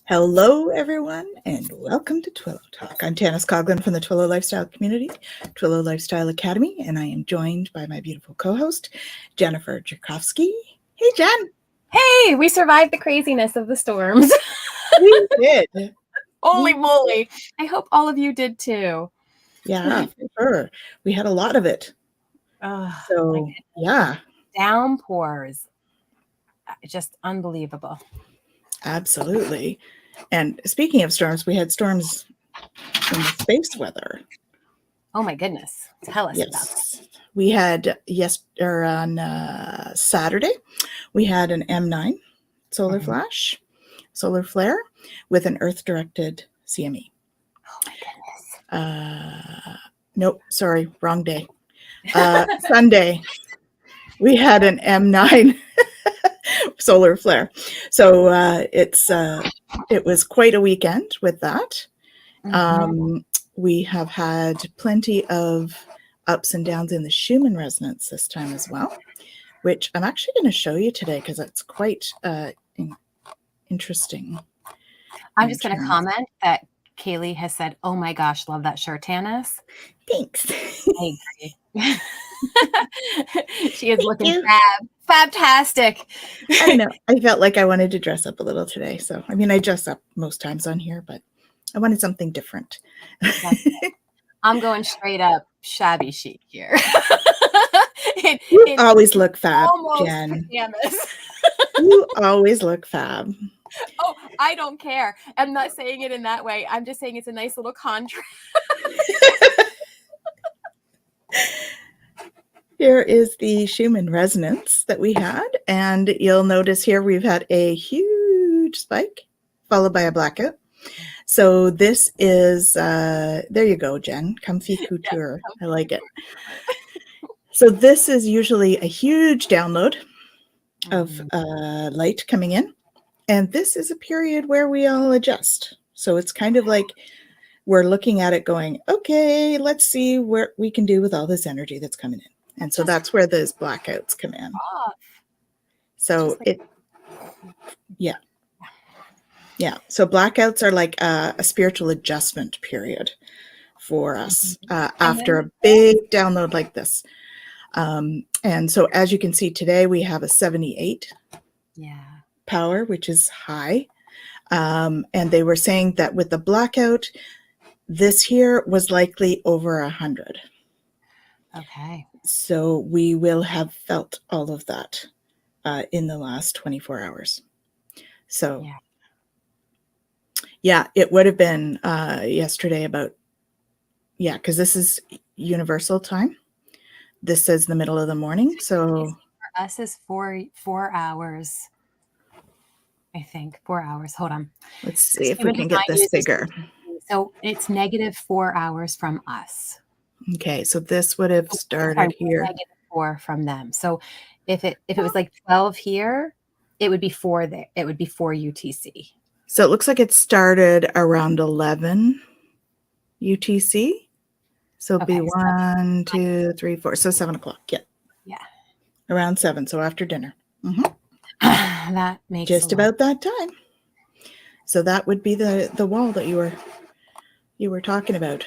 Hello, everyone, and welcome to Twillow Talk. I'm Tanys Coughlan from the Twillow Lifestyle Community, Twillow Lifestyle Academy, and I am joined by my beautiful co-host, Jennifer Jurkofsky. Hey, Jen. Hey, we survived the craziness of the storms. We did. Holy moly. I hope all of you did too. Yeah, for sure. We had a lot of it. So, yeah. Downpours. Just unbelievable. Absolutely. And speaking of storms, we had storms in the space weather. Oh my goodness. Tell us about that. We had on Saturday, we had an M9 solar flash, solar flare with an Earth-directed CME. Oh my goodness. Nope, sorry, wrong day. Sunday, we had an M9 solar flare. So it was quite a weekend with that. We have had plenty of ups and downs in the Schumann resonance this time as well, which I'm actually going to show you today because it's quite interesting. I'm just going to comment that Kaylee has said, "Oh my gosh, love that shirt, Tanys." Thanks. I agree. She is looking fantastic. I know. I felt like I wanted to dress up a little today. So, I mean, I dress up most times on here, but I wanted something different. I'm going straight up shabby chic here. You always look fab, Jen. You always look fab. Oh, I don't care. I'm not saying it in that way. I'm just saying it's a nice little contrast. Here is the Schumann resonance that we had. And you'll notice here we've had a huge spike followed by a blackout. So this is, there you go, Jen. Comfy couture. I like it. So this is usually a huge download of light coming in. And this is a period where we all adjust. So it's kind of like we're looking at it going, okay, let's see what we can do with all this energy that's coming in. And so that's where those blackouts come in. So yeah. So blackouts are like a spiritual adjustment period for us after a big download like this. And so as you can see today, we have a 78 power, which is high. And they were saying that with the blackout, this here was likely over 100. Okay. So we will have felt all of that in the last 24 hours. So yeah, it would have been yesterday about, because this is universal time. This is the middle of the morning. So for us is 4 hours. I think 4 hours. Hold on. Let's see if we can get this bigger. So it's -4 hours from us. Okay, so this would have started here. -4 from them. So if it was like 12 here, it would be 4 there. It would be 4 UTC. So it looks like it started around 11 UTC. So it'll be 1, 2, 3, 4. So 7 o'clock. Yeah. Around 7. So after dinner. That makes just about that time. So that would be the wall that you were talking about.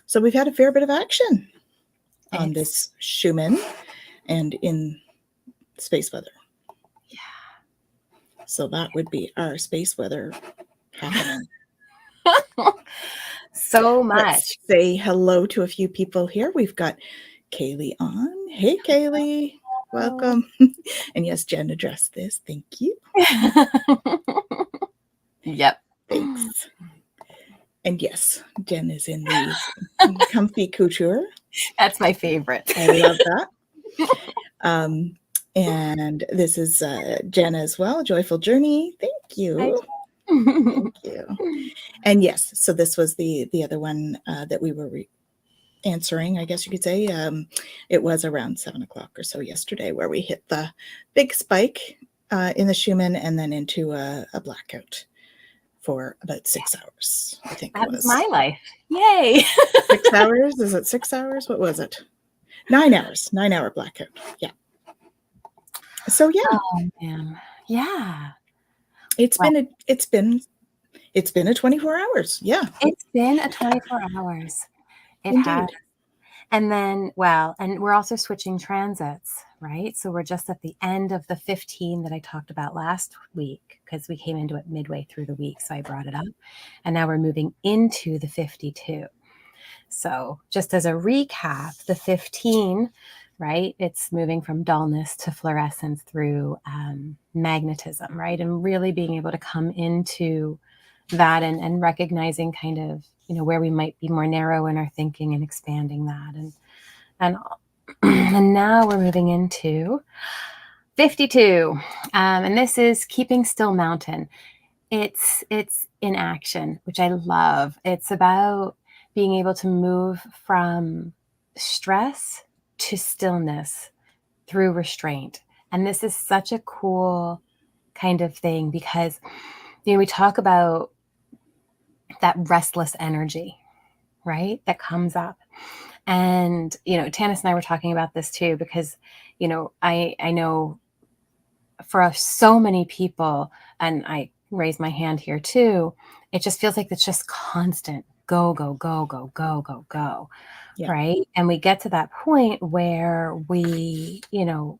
So we've had a fair bit of action on this Schumann and in space weather. Yeah. So that would be our space weather happening. So much. Let's say hello to a few people here. We've got Kaylee on. Hey, Kaylee. Welcome. And yes, Jen addressed this. Thank you. Yep. Thanks. And yes, Jen is in the comfy couture. That's my favorite. I love that. And this is Jen as well. Joyful Journey. Thank you. Thank you. And yes, so this was the other one that we were answering, I guess you could say. It was around 7 o'clock or so yesterday where we hit the big spike in the Schumann and then into a blackout for about 6 hours, I think. That was my life. Yay. 6 hours? Is it 6 hours? What was it? 9 hours. 9-hour blackout. Yeah. So yeah. Oh, man. Yeah. It's Well, been a 24 hours. Yeah. it's been a 24 hours. It has. Indeed. And then, well, and we're also switching transits, right? So we're just at the end of the 15 that I talked about last week, because we came into it midway through the week. So I brought it up. And now we're moving into the 52. So just as a recap, the 15, right? It's moving from dullness to fluorescence through magnetism, right? And really being able to come into that and recognizing kind of, where we might be more narrow in our thinking and expanding that. And and now we're moving into 52. And this is keeping still mountain. It's in action, which I love. It's about being able to move from stress to stillness through restraint. And this is such a cool kind of thing because, we talk about that restless energy, right? That comes up. And, Tanys and I were talking about this too, because, I know for so many people, and I raise my hand here too, it just feels like it's just constant go, go, go, go, go, go, go. Yeah. Right. And we get to that point where we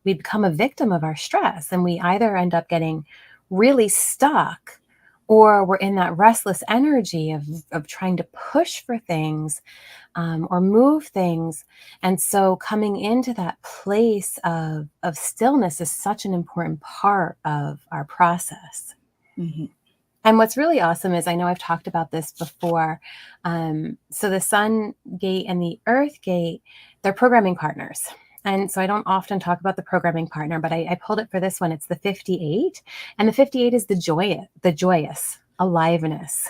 become a victim of our stress, and we either end up getting really stuck, or we're in that restless energy of trying to push for things, or move things. And so coming into that place of stillness is such an important part of our process. Mm-hmm. And what's really awesome is, I know I've talked about this before. So the sun gate and the earth gate, they're programming partners. And so I don't often talk about the programming partner, but I pulled it for this one. It's the 58. And the 58 is the joyous aliveness.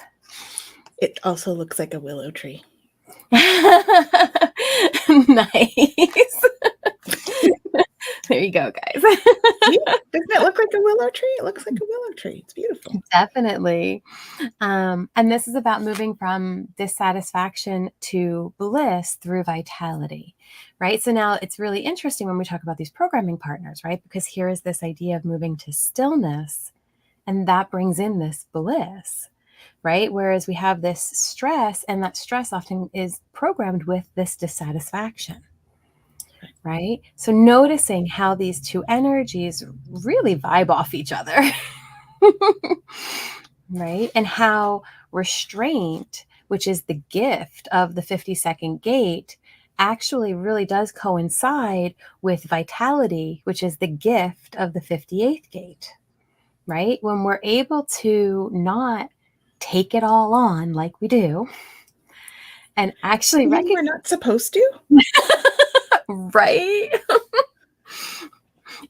It also looks like a willow tree. Nice. There you go, guys. Yeah, doesn't it look like a willow tree? It looks like a willow tree. It's beautiful. Definitely. And this is about moving from dissatisfaction to bliss through vitality, right? So now it's really interesting when we talk about these programming partners, right? Because here is this idea of moving to stillness, and that brings in this bliss, right? Whereas we have this stress, and that stress often is programmed with this dissatisfaction. Right? So noticing how these two energies really vibe off each other. Right? And how restraint, which is the gift of the 52nd gate, actually really does coincide with vitality, which is the gift of the 58th gate. Right? When we're able to not take it all on like we do, and actually We're not supposed to. right?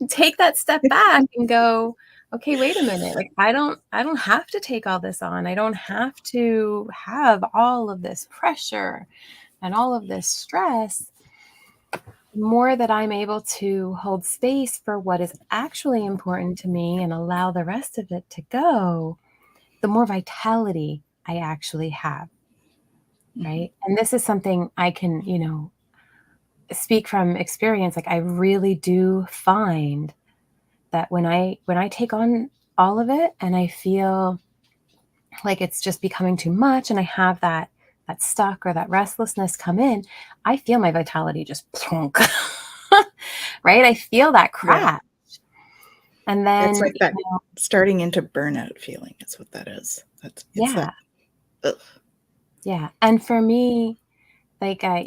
Take that step back and go, okay, wait a minute. Like, I don't have to take all this on. I don't have to have all of this pressure and all of this stress. The more that I'm able to hold space for what is actually important to me and allow the rest of it to go, the more vitality I actually have. Right. And this is something I can, speak from experience. Like, I really do find that when I take on all of it, and I feel like it's just becoming too much, and I have that stuck or that restlessness come in, I feel my vitality just plunk. Right? I feel that crash. Yeah. And then it's like that starting into burnout feeling. That's what that is. Yeah. Yeah. And for me, like, I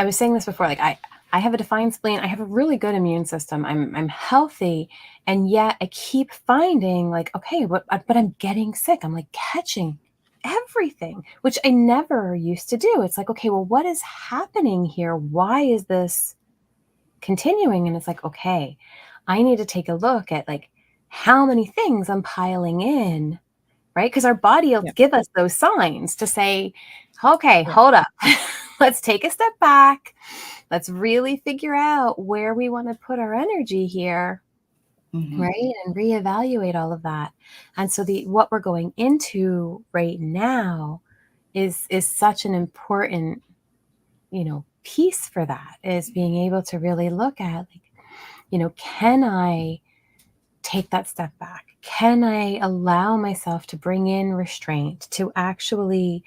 was saying this before, like, I have a defined spleen. I have a really good immune system. I'm healthy. And yet I keep finding, like, okay, but I'm getting sick. I'm like catching everything, which I never used to do. It's like, okay, well, what is happening here? Why is this continuing? And it's like, okay, I need to take a look at, like, how many things I'm piling in, right? Because our body will give us those signs to say, okay, hold up. Let's take a step back. Let's really figure out where we want to put our energy here, right? And reevaluate all of that. And so what we're going into right now is such an important, piece for that, is being able to really look at, like, can I take that step back? Can I allow myself to bring in restraint, to actually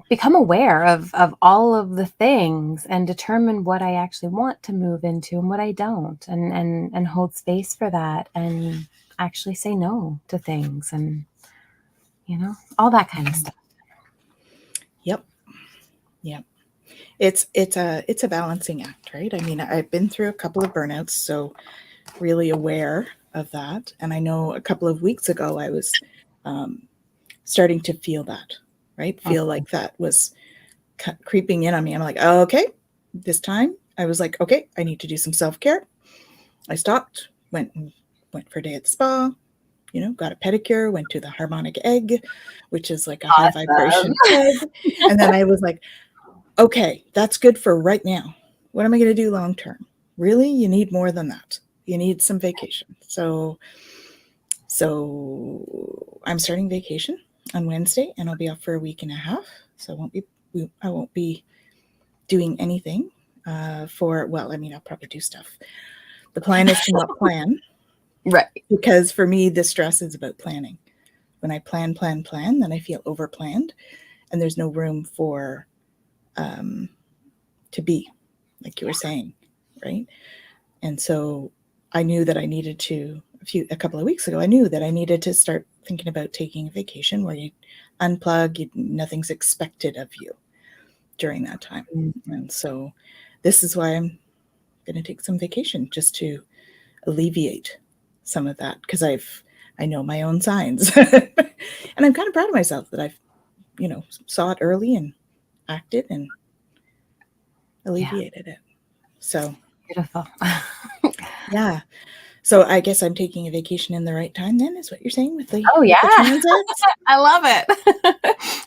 become aware of all of the things and determine what I actually want to move into and what I don't, and hold space for that, and actually say no to things, and all that kind of stuff. Yep. It's a balancing act, right? I mean, I've been through a couple of burnouts, so really aware of that. And I know a couple of weeks ago I was starting to feel that, right? Feel like that was creeping in on me. I'm like, oh, okay, this time I was like, okay, I need to do some self-care. I stopped, went for a day at the spa, got a pedicure, went to the harmonic egg, which is like a high vibration egg. And then I was like, okay, that's good for right now. What am I going to do long term? Really? You need more than that. You need some vacation. So I'm starting vacation on Wednesday, and I'll be off for a week and a half. So I won't be doing anything I'll probably do stuff. The plan is to not plan. Right. Because for me, the stress is about planning. When I plan, then I feel over-planned, and there's no room for to be, like you were saying, right? And so I knew that I needed to, a couple of weeks ago, I knew that I needed to start thinking about taking a vacation where you unplug, nothing's expected of you during that time. Mm-hmm. And so this is why I'm going to take some vacation, just to alleviate some of that, because I know my own signs. And I'm kind of proud of myself that I've, saw it early and acted and alleviated it. So beautiful. Yeah. So I guess I'm taking a vacation in the right time then, is what you're saying with the the transits? I love it.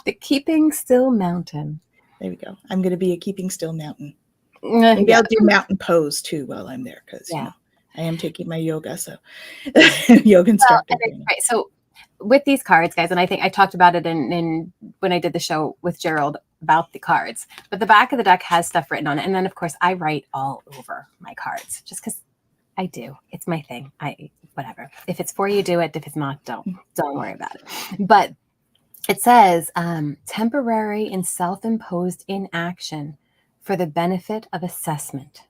The keeping still mountain. There we go. I'm going to be a keeping still mountain. Maybe I'll do mountain pose too while I'm there, because I am taking my yoga, so yoga instructor. Right. So with these cards, guys, and I think I talked about it in when I did the show with Gerald about the cards, but the back of the deck has stuff written on it. And then of course I write all over my cards just because I do. It's my thing. Whatever. If it's for you, do it. If it's not, don't worry about it. But it says temporary and self-imposed inaction for the benefit of assessment.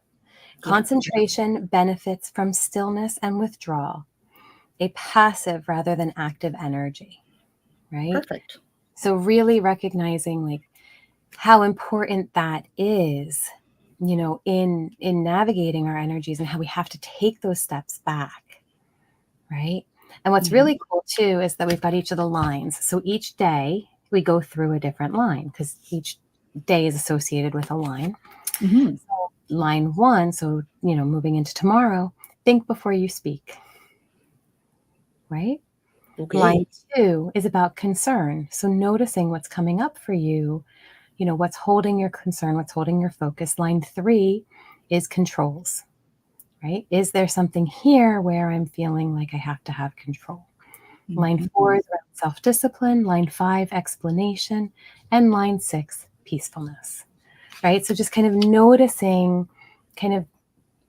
Concentration benefits from stillness and withdrawal, a passive rather than active energy, right? Perfect. So really recognizing like how important that is, in navigating our energies, and how we have to take those steps back, right? And what's really cool too is that we've got each of the lines. So each day we go through a different line, because each day is associated with a line. Mm-hmm. So line 1, so moving into tomorrow, think before you speak, right? Okay. Line 2 is about concern. So noticing what's coming up for you, what's holding your concern, what's holding your focus. Line 3 is controls, right? Is there something here where I'm feeling like I have to have control? Mm-hmm. Line 4 is around self-discipline. Line 5, explanation. And line 6, peacefulness, right? So just kind of noticing kind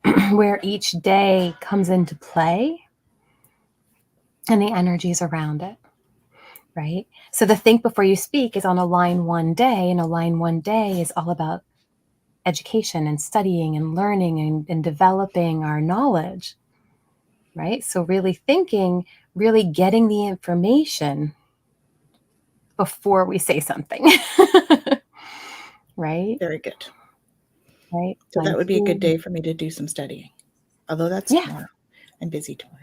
of where each day comes into play and the energies around it, right? So the think before you speak is on a line 1 day, and a line 1 day is all about education and studying and learning and developing our knowledge, right? So really thinking, really getting the information before we say something, right? Very good. Right. So that would be a good day for me to do some studying. Although that's tomorrow. I'm busy tomorrow.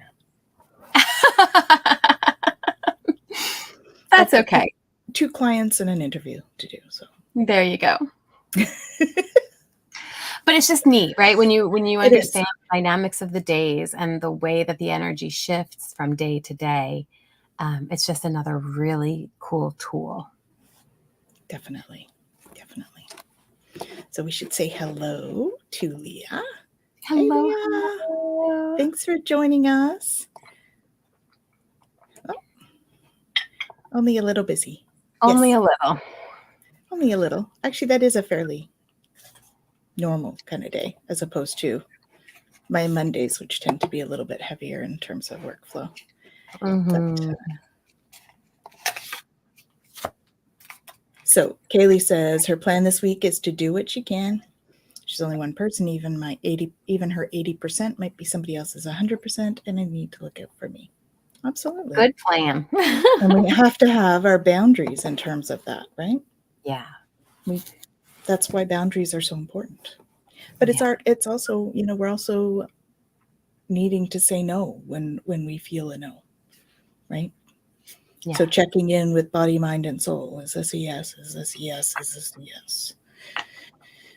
That's okay. 2 clients and an interview to do. So there you go. But it's just neat, right? When you understand the dynamics of the days and the way that the energy shifts from day to day, it's just another really cool tool. Definitely. So we should say hello to Leah. Hello. Hey, Leah. Hello. Thanks for joining us. Oh, only a little busy. Only a little. Only a little. Actually, that is a fairly normal kind of day, as opposed to my Mondays, which tend to be a little bit heavier in terms of workflow. Mm-hmm. So Kaylee says her plan this week is to do what she can. She's only one person. Even her 80% might be somebody else's 100%, and I need to look out for me. Absolutely. Good plan. And we have to have our boundaries in terms of that, right? Yeah. That's why boundaries are so important. But it's also, we're also needing to say no when we feel a no, right? Yeah. So checking in with body, mind, and soul. Is this a yes? Is this a yes? Is this a yes?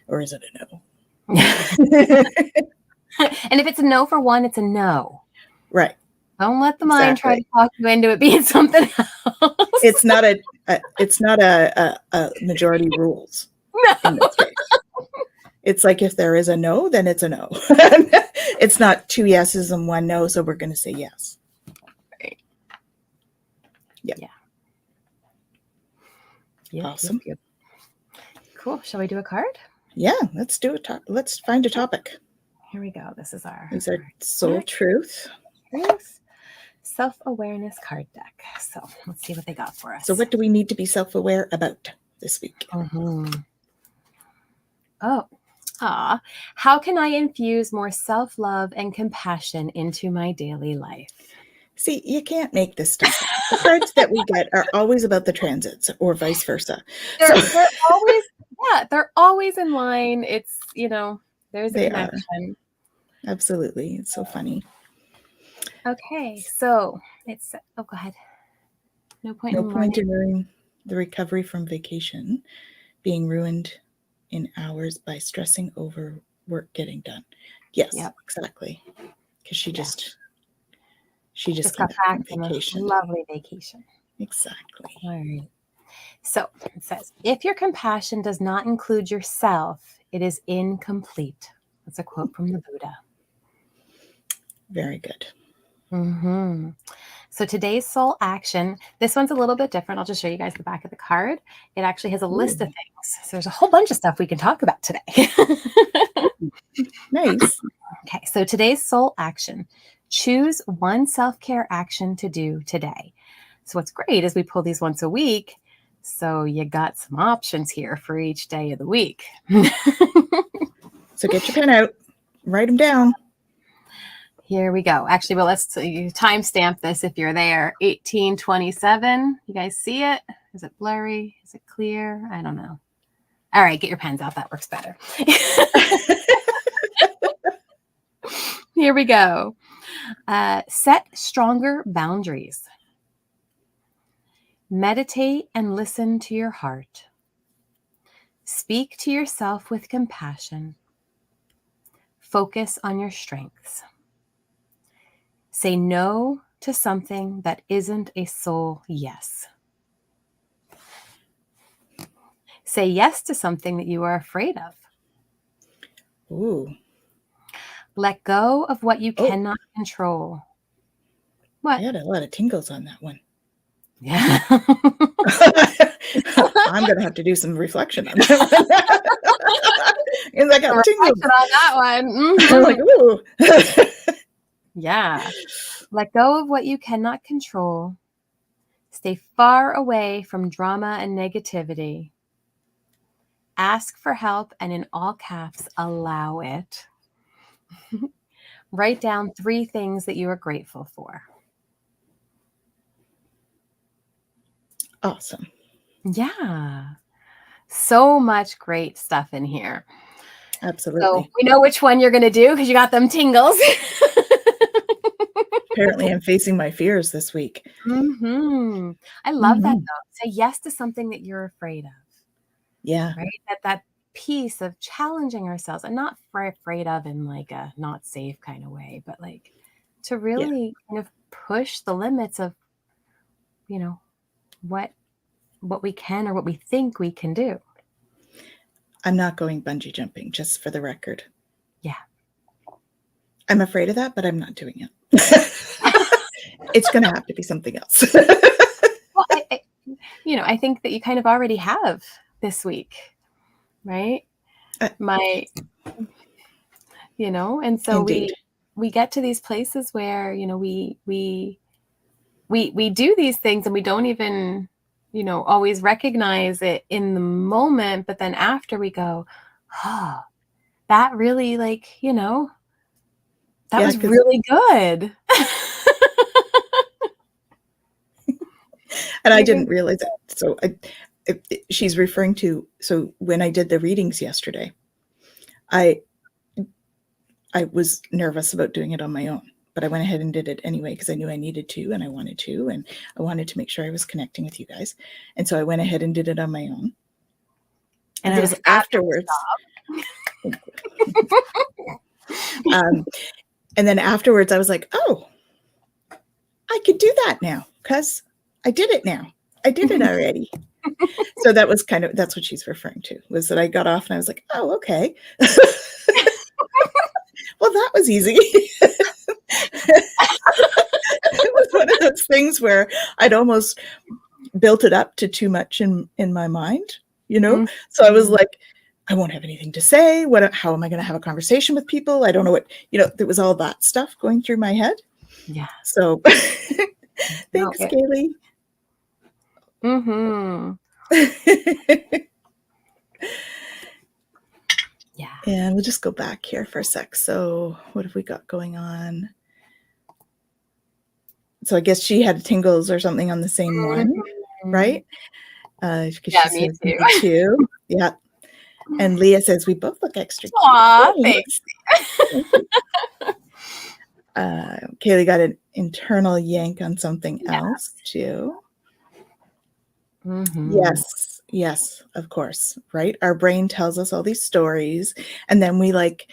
Or is it a no? And if it's a no for one, it's a no. Right. Don't let the mind try to talk you into it being something else. It's not a majority rules. No. In this case. It's like if there is a no, then it's a no. It's not 2 yeses and 1 no, so we're going to say yes. Right. Yeah. Yeah. Awesome. Yep. Cool. Shall we do a card? Yeah, let's do it. Let's find a topic. Here we go. This is our soul truth. Self-awareness card deck. So let's see what they got for us. So what do we need to be self-aware about this week? Mm-hmm. How can I infuse more self-love and compassion into my daily life? See, you can't make this stuff up. The cards that we get are always about the transits or vice versa. They're always in line. It's, there's a connection. Absolutely. It's so funny. Okay. So go ahead. No point in the recovery from vacation being ruined in hours by stressing over work getting done. Yes, exactly. Because she just got back from vacation. A lovely vacation. Exactly. All right. So it says, if your compassion does not include yourself, it is incomplete. That's a quote from the Buddha. Very good. Mm-hmm. So today's soul action, this one's a little bit different. I'll just show you guys the back of the card. It actually has a list of things. So there's a whole bunch of stuff we can talk about today. Nice. Okay, so today's soul action. Choose one self-care action to do today. So what's great is we pull these once a week. So you got some options here for each day of the week. So get your pen out, write them down. Here we go. Actually, well, let's timestamp this if you're there. 1827. You guys see it? Is it blurry? Is it clear? I don't know. All right, get your pens out. That works better. Here we go. Set stronger boundaries. Meditate and listen to your heart. Speak to yourself with compassion. Focus on your strengths. Say no to something that isn't a soul yes. Say yes to something that you are afraid of. Ooh. Let go of what you cannot control. What? I had a lot of tingles on that one. Yeah. I'm going to have to do some reflection on that one. Because I got tingles on that one. Mm-hmm. I'm like, ooh. Yeah. Let go of what you cannot control. Stay far away from drama and negativity. Ask for help, and in all caps, allow it. Write down 3 things that you are grateful for. Awesome. Yeah. So much great stuff in here. Absolutely. So we know which one you're going to do because you got them tingles. Apparently, I'm facing my fears this week. Mm-hmm. I love that, though. Say yes to something that you're afraid of. Yeah. Right? That piece of challenging ourselves, and not afraid of in like a not safe kind of way, but like to really kind of push the limits of, what we can or what we think we can do. I'm not going bungee jumping, just for the record. Yeah. I'm afraid of that, but I'm not doing it. It's going to have to be something else. Well, I think that you kind of already have this week, right? And so Indeed. we get to these places where, you know, we do these things and we don't even, you know, always recognize it in the moment, but then after we go, oh, that really, like, you know, that Yeah, was 'cause really good. and I Even didn't realize it. So she's referring to, so when I did the readings yesterday, I was nervous about doing it on my own, but I went ahead and did it anyway because I knew I needed to and I wanted to make sure I was connecting with you guys. And so I went ahead and did it on my own. And it was afterwards. And then afterwards I was like, oh, I could do that now because I did it now. I did it already. So that was that's what she's referring to, was that I got off and I was like, oh, okay. Well, that was easy. It was one of those things where I'd almost built it up to too much in my mind, you know? Mm-hmm. So I was like, I won't have anything to say. How am I going to have a conversation with people? I don't know what, you know, there was all that stuff going through my head. Yeah. So thanks, Kaylee. Mm-hmm. Yeah. And we'll just go back here for a sec. So what have we got going on? So I guess she had tingles or something on the same one, right? Yeah, me too. Yeah. And Leah says, we both look extra cute. Aw, thanks. Kaylee got an internal yank on something else too. Mm-hmm. Yes, of course, right? Our brain tells us all these stories and then we like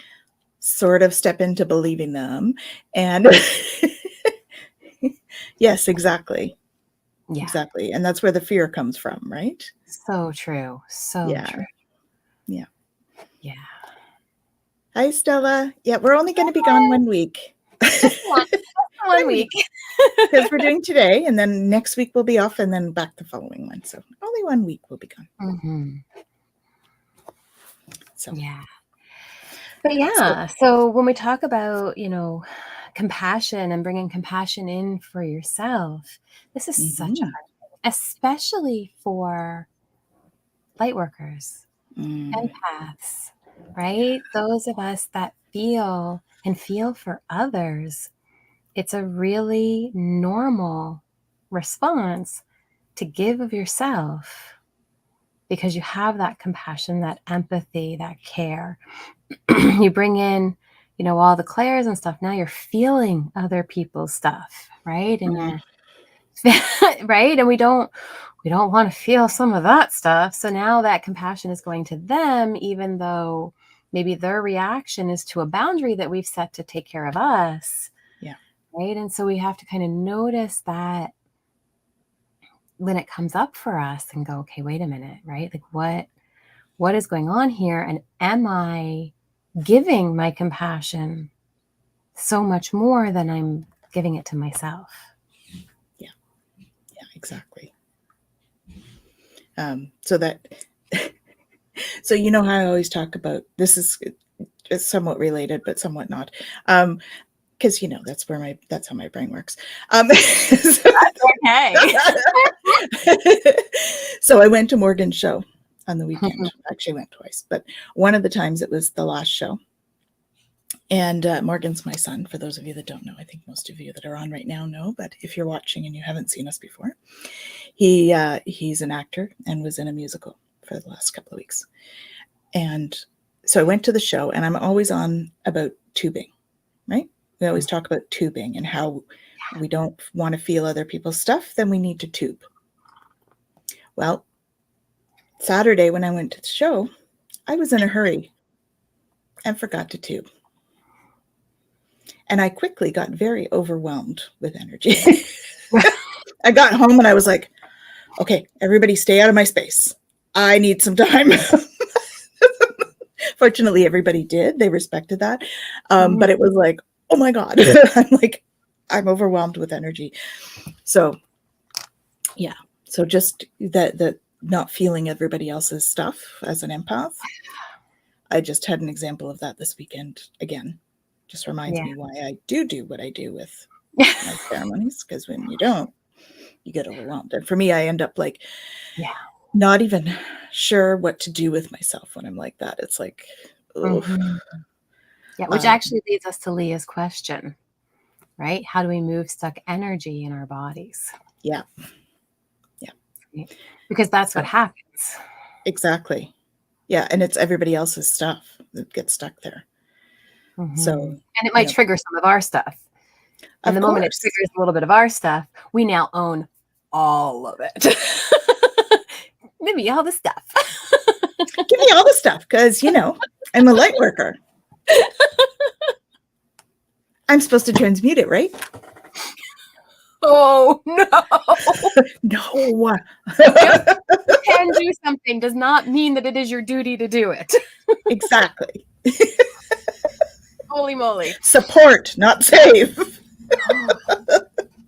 sort of step into believing them. And yes, exactly. Yeah. Exactly. And that's where the fear comes from, right? So true. So true. Yeah. Yeah. Hi, Stella. Yeah, we're only going to be gone 1 week. Just one week. Because we're doing today, and then next week we'll be off, and then back the following one. So only 1 week we'll be gone. Mm-hmm. So yeah. But yeah, so when we talk about, you know, compassion and bringing compassion in for yourself, this is such a hard thing, especially for light workers, empaths, right? Those of us that feel for others. It's a really normal response to give of yourself because you have that compassion, that empathy, that care. You bring in, you know, all the clairs and stuff. Now you're feeling other people's stuff, right? And you're right. And we don't want to feel some of that stuff. So now that compassion is going to them, even though maybe their reaction is to a boundary that we've set to take care of us. Yeah. Right. And so we have to kind of notice that when it comes up for us and go, okay, wait a minute, right? Like what is going on here? And am I giving my compassion so much more than I'm giving it to myself? Yeah. Yeah, exactly. So you know how I always talk about, this is somewhat related, but somewhat not. Because you know that's how my brain works. That's okay. So I went to Morgan's show on the weekend. Actually went twice, but one of the times it was the last show. And Morgan's my son, for those of you that don't know. I think most of you that are on right now know, but if you're watching and you haven't seen us before, he's an actor and was in a musical for the last couple of weeks. And so I went to the show, and I'm always on about tubing, right? We always talk about tubing and how we don't want to feel other people's stuff, then we need to tube. Well, Saturday when I went to the show, I was in a hurry and forgot to tube. And I quickly got very overwhelmed with energy. I got home and I was like, okay, everybody stay out of my space. I need some time. Fortunately, everybody did. They respected that. But it was like, oh my God. I'm overwhelmed with energy. So yeah. So just that not feeling everybody else's stuff as an empath. I just had an example of that this weekend again. Just reminds Yeah. me why I do what I do with my ceremonies, because when you don't, you get overwhelmed. And for me, I end up like not even sure what to do with myself when I'm like that. It's like, Mhm. Yeah, which actually leads us to Leah's question, right? How do we move stuck energy in our bodies? Yeah. Right? Because that's what happens. Exactly. Yeah. And it's everybody else's stuff that gets stuck there. So, and it might trigger some of our stuff. And the moment it triggers a little bit of our stuff, we now own all of it. Give me all the stuff. Give me all the stuff, because, I'm a light worker. I'm supposed to transmute it, right? Oh, no. No. You can do something does not mean that it is your duty to do it. Exactly. Holy moly. Support, not save.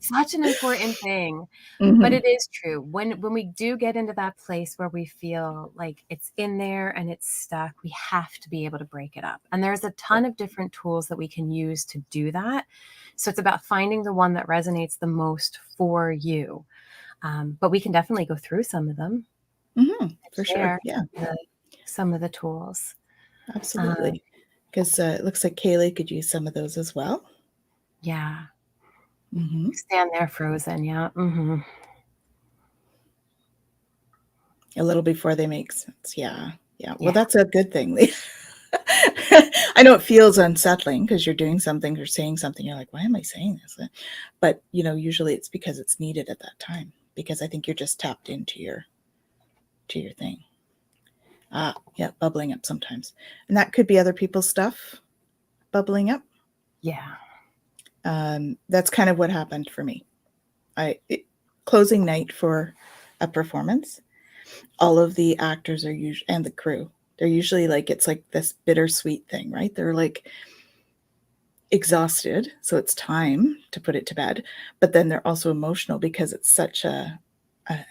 Such an important thing. Mm-hmm. But it is true. When we do get into that place where we feel like it's in there and it's stuck, we have to be able to break it up. And there's a ton of different tools that we can use to do that. So it's about finding the one that resonates the most for you. But we can definitely go through some of them. Mm-hmm. For sure. Yeah. Some of the tools. Absolutely. Because it looks like Kaylee could use some of those as well. Yeah. Mm-hmm. Stand there frozen. Yeah. Mm-hmm. A little before they make sense. Yeah. Well, that's a good thing. I know it feels unsettling because you're doing something or saying something. You're like, why am I saying this? But, usually it's because it's needed at that time, because I think you're just tapped into your thing. Yeah, bubbling up sometimes. And that could be other people's stuff bubbling up. Yeah. That's kind of what happened for me. Closing night for a performance, all of the actors are usually, and the crew, they're usually like, it's like this bittersweet thing, right? They're like exhausted, so it's time to put it to bed. But then they're also emotional because it's such an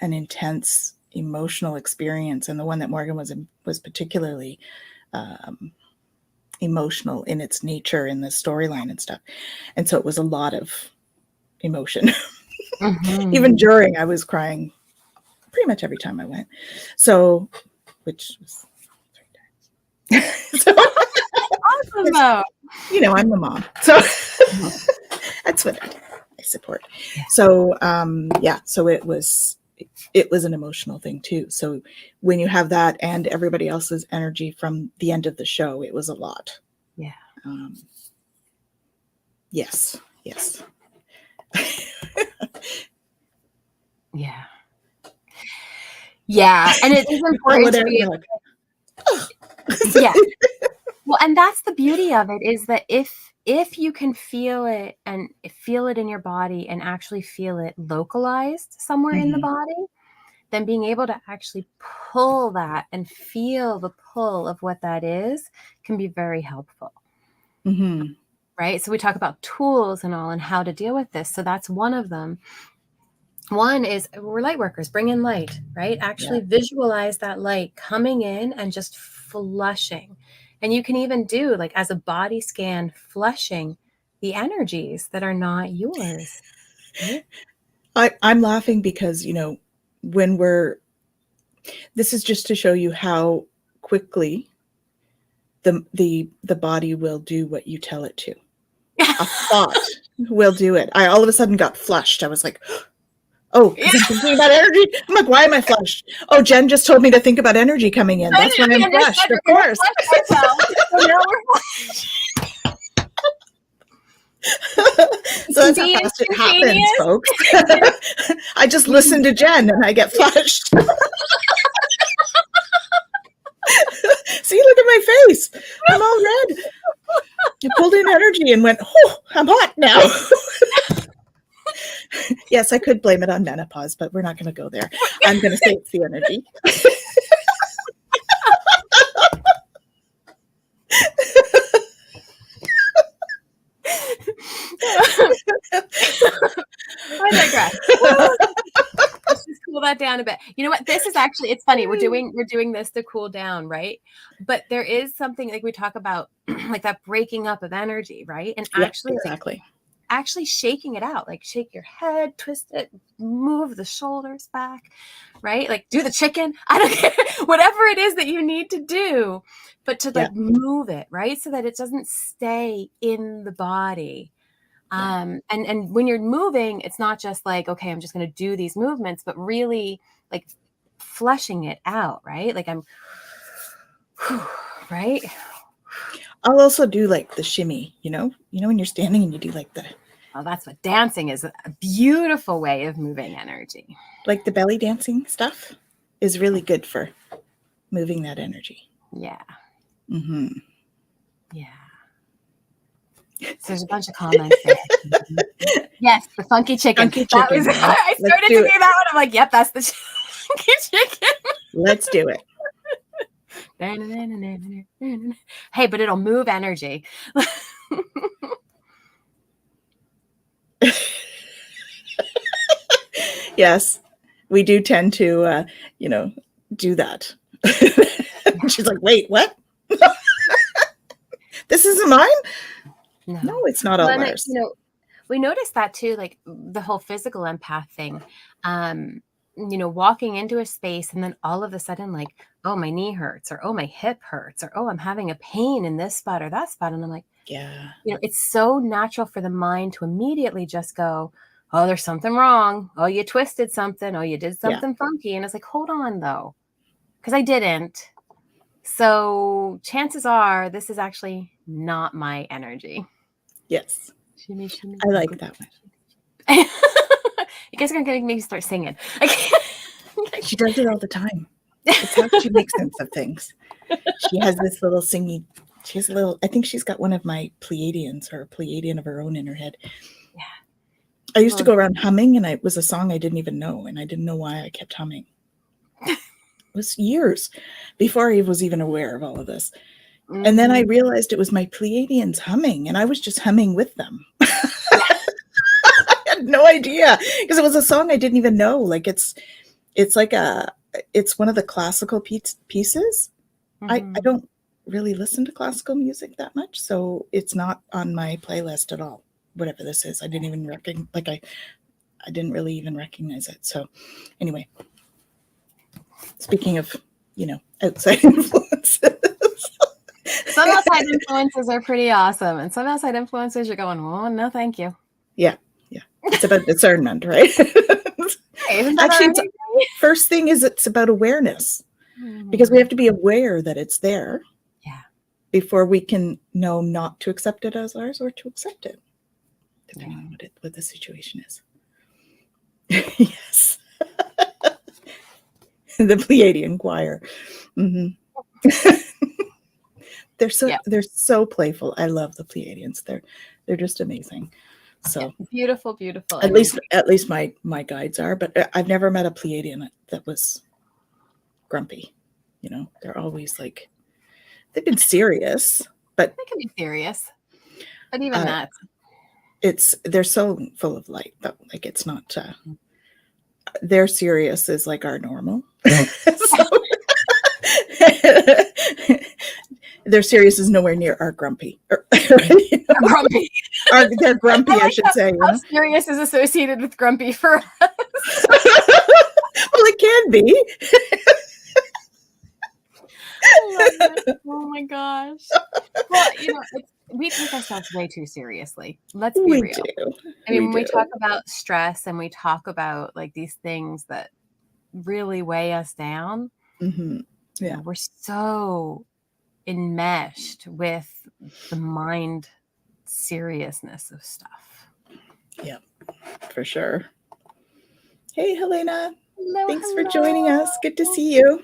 intense emotional experience. And the one that Morgan was particularly emotional in its nature, in the storyline and stuff. And so it was a lot of emotion. Mm-hmm. Even during, I was crying pretty much every time I went. So, which was 3 times. So, awesome though. I'm the mom. So that's what I support. So, so it was an emotional thing too. So when you have that and everybody else's energy from the end of the show, it was a lot. Yeah. Yes. Yeah. Yeah. And it is important to be like, yeah. Well, and that's the beauty of it, is that if you can feel it and feel it in your body and actually feel it localized somewhere in the body, then being able to actually pull that and feel the pull of what that is can be very helpful. Mm-hmm. Right? So we talk about tools and all and how to deal with this. So that's one of them. One is, we're light workers, bring in light, right? Actually visualize that light coming in and just flushing. And you can even do, like, as a body scan, flushing the energies that are not yours. Right? I'm laughing because, when this is just to show you how quickly the body will do what you tell it to. A thought will do it. I all of a sudden got flushed. I was like, oh, because I'm thinking about energy. I'm like, why am I flushed? Oh, Jen just told me to think about energy coming in. That's why I'm flushed, of course. So now we're flushed. So that's how fast it happens, folks. I just listen to Jen and I get flushed. See, look at my face. I'm all red. You pulled in energy and went, oh, I'm hot now. Yes, I could blame it on menopause, but we're not going to go there. I'm going to say it's the energy. I digress. Let's just cool that that down a bit. You know what? This is actually, it's funny. We're doing this to cool down, right? But there is something like we talk about like that breaking up of energy, right? And actually exactly. Actually shaking it out, like shake your head, twist it, move the shoulders back, right? Like do the chicken. I don't care, whatever it is that you need to do, but to like move it, right? So that it doesn't stay in the body. And when you're moving, it's not just like, okay, I'm just going to do these movements, but really like fleshing it out, right? Like I'm, right? I'll also do like the shimmy, when you're standing and you do like the. Oh, that's what dancing is, a beautiful way of moving energy. Like the belly dancing stuff is really good for moving that energy. Yeah. Mm-hmm. Yeah. So there's a bunch of comments there. Yes, the funky chicken. Funky chicken. I started to do that one. I'm like, yep, that's the funky chicken. Let's do it. Hey, but it'll move energy. Yes, we do tend to, do that. She's like, wait, what? This isn't mine? No, it's not all ours. We noticed that too, like the whole physical empath thing. Walking into a space and then all of a sudden like, oh, my knee hurts, or oh, my hip hurts, or oh, I'm having a pain in this spot or that spot. And I'm like, yeah, it's so natural for the mind to immediately just go, oh, there's something wrong. Oh, you twisted something. Oh, you did something funky. And it's like, hold on though, because I didn't. So chances are this is actually not my energy. Yes. Shimmy, shimmy, I like that one. You guys are going to make me start singing. She does it all the time. It's how she makes sense of things. She has this little singing. She has a little, I think she's got one of my Pleiadians, or a Pleiadian of her own in her head. Yeah. I used to go around humming, and it was a song I didn't even know, and I didn't know why I kept humming. It was years before I was even aware of all of this. Mm-hmm. And then I realized it was my Pleiadians humming, and I was just humming with them. I had no idea, because it was a song I didn't even know. Like it's one of the classical pieces. Mm-hmm. I don't really listen to classical music that much, so it's not on my playlist at all. Whatever this is, I didn't even I didn't really even recognize it. So anyway, speaking of, outside influences. Some outside influences are pretty awesome, and some outside influences you're going, oh, no, thank you. Yeah. It's about discernment, right? Actually, first thing is it's about awareness, because we have to be aware that it's there. Yeah. Before we can know not to accept it as ours, or to accept it, depending on what the situation is. Yes. The Pleiadian choir. Mm-hmm. They're so playful. I love the Pleiadians. They're just amazing. So beautiful. At least my guides are, but I've never met a Pleiadian that was grumpy. They're always like, they've been serious, but they can be serious. But even that, they're so full of light though. Like it's not. Their serious is like our normal. Their serious is nowhere near our grumpy. Grumpy. They're grumpy, I should say. How serious is associated with grumpy for us? Well, it can be. Oh my gosh. Well, we take ourselves way too seriously. Let's be real. Do. I mean, when we talk about stress and we talk about like these things that really weigh us down, mm-hmm. Yeah, we're so enmeshed with the mind seriousness of stuff. Yeah, for sure. Hey, Helena. Hello, Thanks for joining us. Good to see you.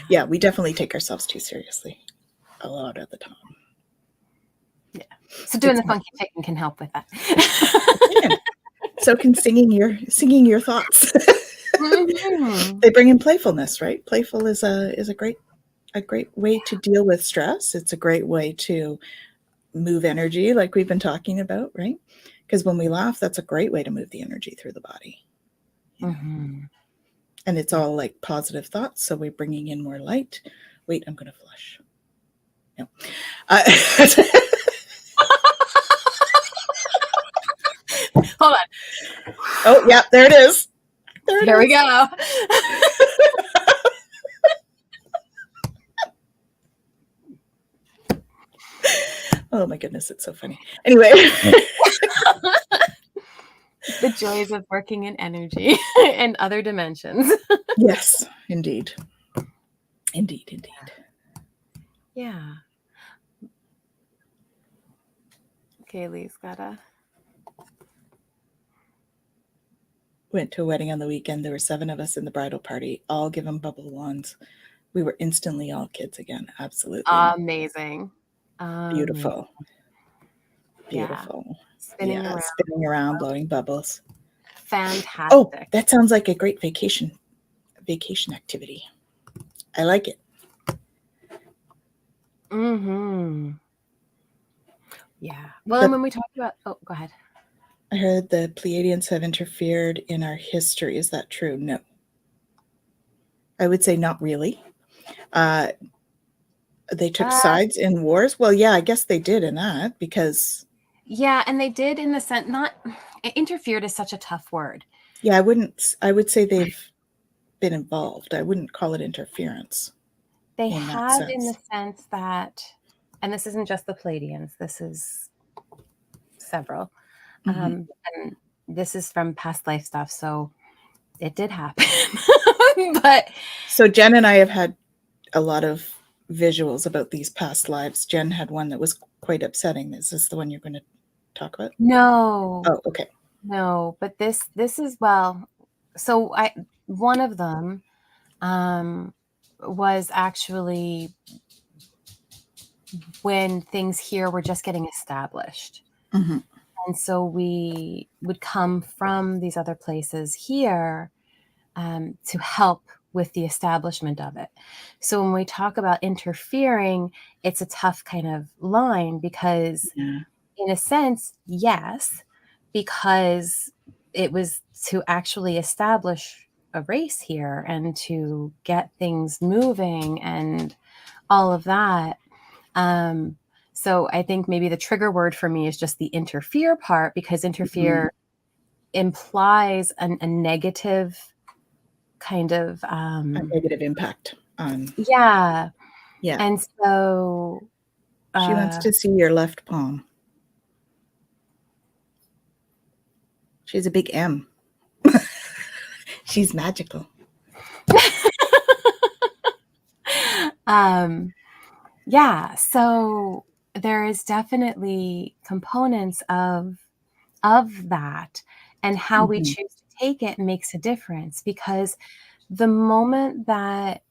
Yeah, we definitely take ourselves too seriously a lot of the time. Yeah. So doing the funky chicken can help with that. So can singing your thoughts. Mm-hmm. They bring in playfulness, right? Playful is a great way to deal with stress. It's a great way to move energy, like we've been talking about, right? Because when we laugh, that's a great way to move the energy through the body. Mm-hmm. And it's all like positive thoughts. So we're bringing in more light. Wait, I'm going to flush. No. Hold on. Oh, yeah, there it is. There we go. Oh my goodness, it's so funny. Anyway. The joys of working in energy and other dimensions. Yes, indeed. Indeed. Yeah. Kaylee's gotta. Went to a wedding on the weekend. There were 7 of us in the bridal party, all given bubble wands. We were instantly all kids again. Absolutely. Amazing. Beautiful. Beautiful. Yeah. Spinning around, blowing bubbles. Fantastic. Oh, that sounds like a great vacation activity. I like it. Mm-hmm. Yeah. Well, and when we talk about, oh, go ahead. I heard the Pleiadians have interfered in our history. Is that true? No. I would say not really. They took sides in wars. Well, yeah, I guess they did in that because. Yeah, and they did in the sense, not interfered is such a tough word. Yeah, I would say they've been involved. I wouldn't call it interference. They have in the sense that, and this isn't just the Pleiadians, this is several. Mm-hmm. And this is from past life stuff, so it did happen. But so Jen and I have had a lot of visuals about these past lives. Jen had one that was quite upsetting. Is this the one you're going to talk about? No. Oh, okay. No, but this is, well, so one of them was actually when things here were just getting established. Mm-hmm. And so we would come from these other places here to help with the establishment of it. So when we talk about interfering, it's a tough kind of line because in a sense, yes, because it was to actually establish a race here and to get things moving and all of that. So I think maybe the trigger word for me is just the interfere part, because interfere implies a negative kind of a negative impact on. Yeah. Yeah. And so she wants to see your left palm. She's a big M. She's magical. Yeah, so there is definitely components of that, and how we choose to take it makes a difference, because the moment that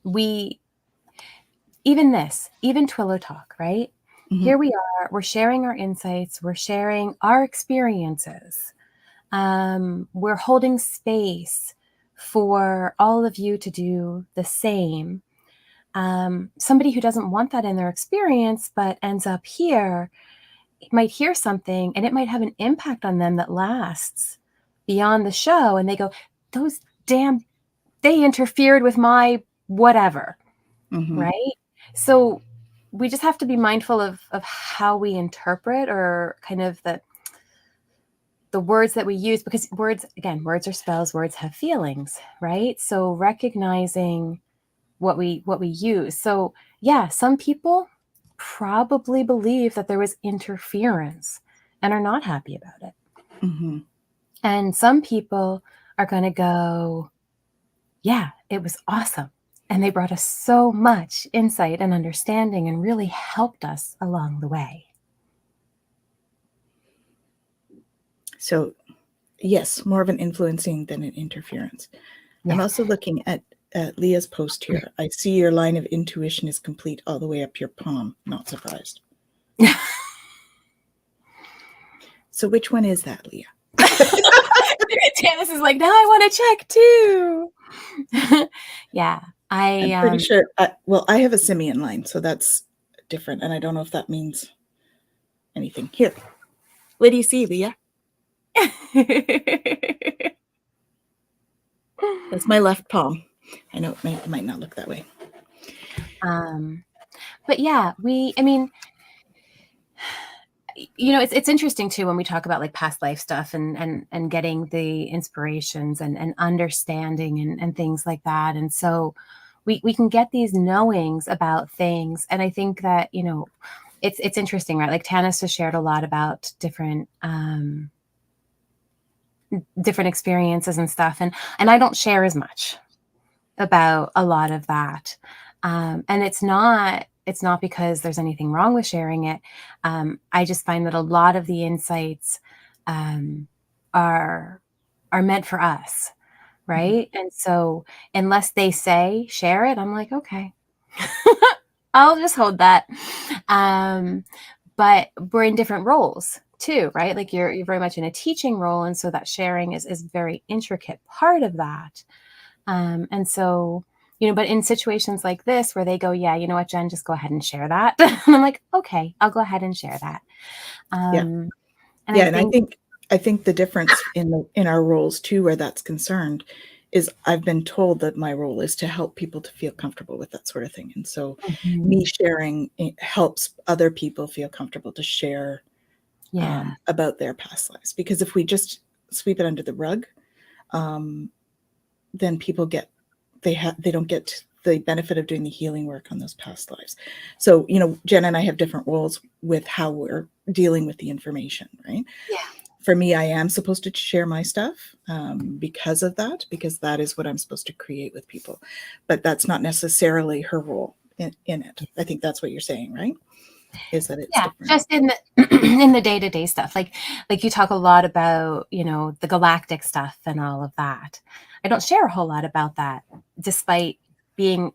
even Twillow talk, right? Mm-hmm. Here we are, we're sharing our insights, we're sharing our experiences. We're holding space for all of you to do the same. Somebody who doesn't want that in their experience, but ends up here, might hear something and it might have an impact on them that lasts beyond the show. And they go, they interfered with my whatever. Right? So we just have to be mindful of how we interpret, or kind of the words that we use, because words are spells, words have feelings, right? So recognizing what we use. So yeah, some people probably believe that there was interference and are not happy about it. Mm-hmm. And some people are going to go, yeah, it was awesome. And they brought us so much insight and understanding and really helped us along the way. So yes, more of an influencing than an interference. Yeah. I'm also looking at Leah's post here. I see your line of intuition is complete all the way up your palm. Not surprised. So which one is that, Leah? Tanys is like, now I want to check too. Yeah. I'm pretty sure. Well, I have a simian line, so that's different. And I don't know if that means anything. Here. What do you see, Leah? That's my left palm. I know it might not look that way. But yeah, I mean, it's interesting too when we talk about like past life stuff and getting the inspirations and understanding and things like that. And so we can get these knowings about things. And I think that, it's interesting, right? Like Tanys has shared a lot about different experiences and stuff. And I don't share as much about a lot of that. And it's not because there's anything wrong with sharing it. I just find that a lot of the insights are meant for us, right? And so unless they say share it, I'm like, okay, I'll just hold that. But we're in different roles too, right? Like you're very much in a teaching role, and so that sharing is a very intricate part of that. And so, but in situations like this where they go, yeah, you know what, Jen, just go ahead and share that. And I'm like, okay, I'll go ahead and share that. And I think the difference in our roles too, where that's concerned, is I've been told that my role is to help people to feel comfortable with that sort of thing. And so me sharing helps other people feel comfortable to share about their past lives. Because if we just sweep it under the rug, then people they don't get the benefit of doing the healing work on those past lives. So, Jen and I have different roles with how we're dealing with the information, right? Yeah. For me, I am supposed to share my stuff because that is what I'm supposed to create with people. But that's not necessarily her role in it. I think that's what you're saying, right? Is that it's different. Just in the in the day-to-day stuff. Like you talk a lot about, the galactic stuff and all of that. I don't share a whole lot about that, despite being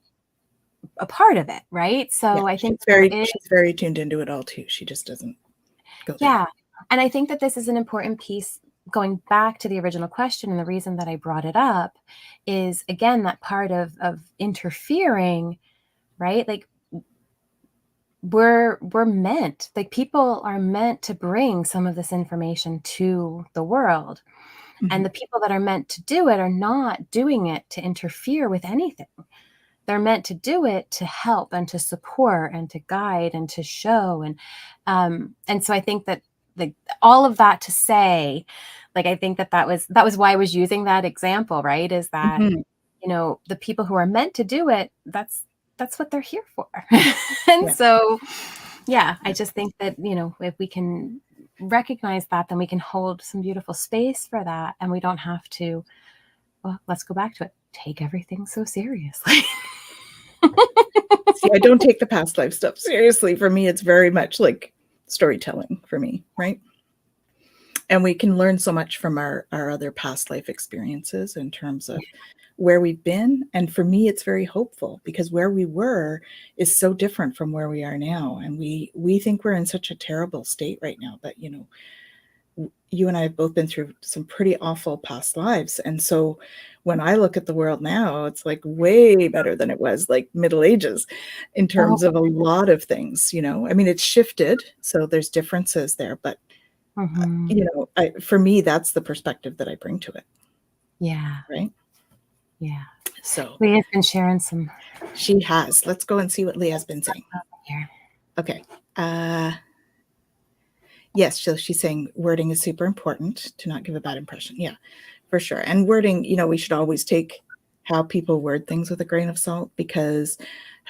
a part of it, right? So I think she's very tuned into it all too. She just doesn't go there. Yeah. And I think that this is an important piece, going back to the original question, and the reason that I brought it up is, again, that part of interfering, right? Like we're meant, like people are meant to bring some of this information to the world. And the people that are meant to do it are not doing it to interfere with anything. They're meant to do it to help and to support and to guide and to show. And so I think that all of that to say, like, I think that was why I was using that example, right? Is that, the people who are meant to do it, that's what they're here for. And so, I just think that, if we can recognize that, then we can hold some beautiful space for that. And we don't have to, well, let's go back to it, take everything so seriously. See, I don't take the past life stuff seriously. For me, it's very much like storytelling for me, right? And we can learn so much from our other past life experiences in terms of where we've been. And for me, it's very hopeful because where we were is so different from where we are now. And we think we're in such a terrible state right now. But, you and I have both been through some pretty awful past lives. And so when I look at the world now, it's like way better than it was like Middle Ages in terms of a lot of things, I mean, it's shifted. So there's differences there, but for me, that's the perspective that I bring to it. Yeah. Right. Yeah. So Leah's been sharing some. She has. Let's go and see what Leah's been saying. Here. Okay. Yes, so she's saying wording is super important to not give a bad impression. Yeah, for sure. And wording, we should always take how people word things with a grain of salt, because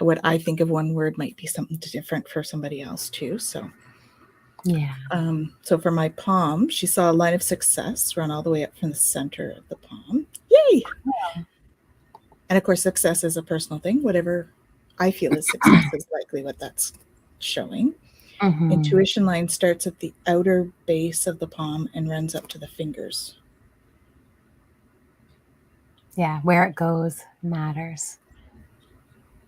what I think of one word might be something different for somebody else too. So so for my palm, she saw a line of success run all the way up from the center of the palm. Yay! Yeah. And of course, success is a personal thing. Whatever I feel is success is likely what that's showing. Intuition line starts at the outer base of the palm and runs up to the fingers. Yeah, where it goes matters.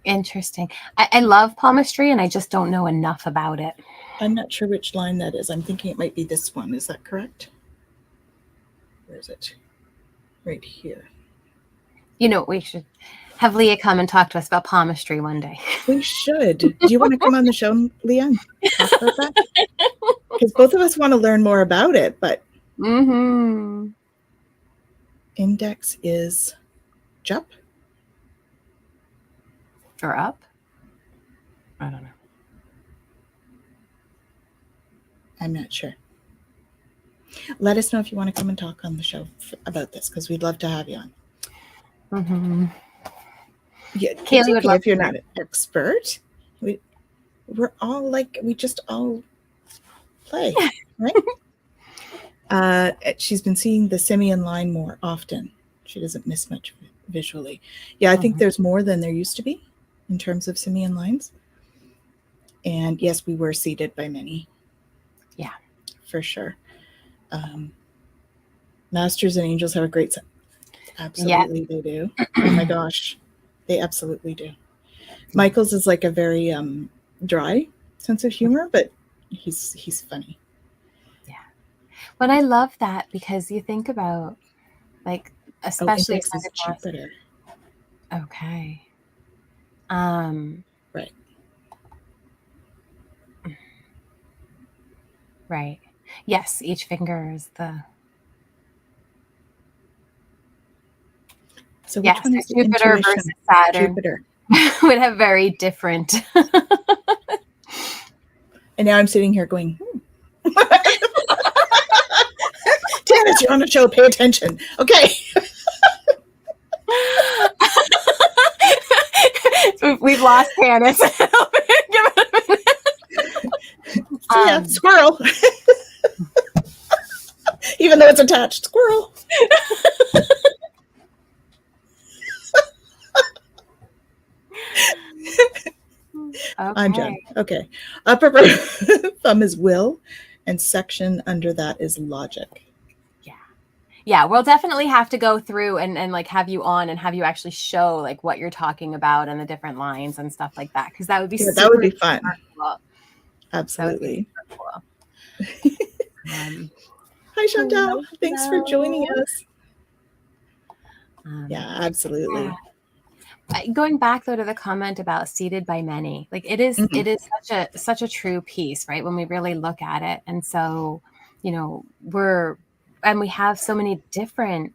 Interesting. I love palmistry, and I just don't know enough about it. I'm not sure which line that is. I'm thinking it might be this one. Is that correct? Where is it? Right here. We should have Leah come and talk to us about palmistry one day. We should. Do you want to come on the show, Leah, and talk about that? Because both of us want to learn more about it, but Mm-hmm. Index is Jup. Or up? I don't know. I'm not sure. Let us know if you want to come and talk on the show about this, because we'd love to have you on. Mm-hmm. Yeah, Kaylee it's would okay love if you're not an expert. We're all like, we just all play, right? She's been seeing the simian line more often. She doesn't miss much visually. Yeah, I think there's more than there used to be in terms of simian lines. And yes, we were seeded by many. Yeah. For sure. Masters and angels have a great sense. Absolutely, they do. Oh my gosh. They absolutely do. Michael's is like a very dry sense of humor, but he's funny. Yeah. But I love that, because you think about, like, especially Index is Jupiter. Okay. Right. Right. Yes, each finger is the. So which one is the Jupiter intuition? versus Saturn? Jupiter. Would have very different. And now I'm sitting here going, Tanys, you're on the show. Pay attention. Okay. We've lost Tanys. Give it a minute. Yeah, squirrel. Even though it's attached, squirrel. Okay. I'm Jen. Okay. Upper thumb is will, and section under that is logic. Yeah, we'll definitely have to go through and like have you on and have you actually show like what you're talking about and the different lines and stuff like that, because that would be that would be fun. Cool. Absolutely. Cool. Hi, Chantal. Thanks for joining us. Yeah, absolutely. Yeah. Going back though to the comment about seeded by many, like it is such a true piece, right? When we really look at it. And so, you know, we have so many different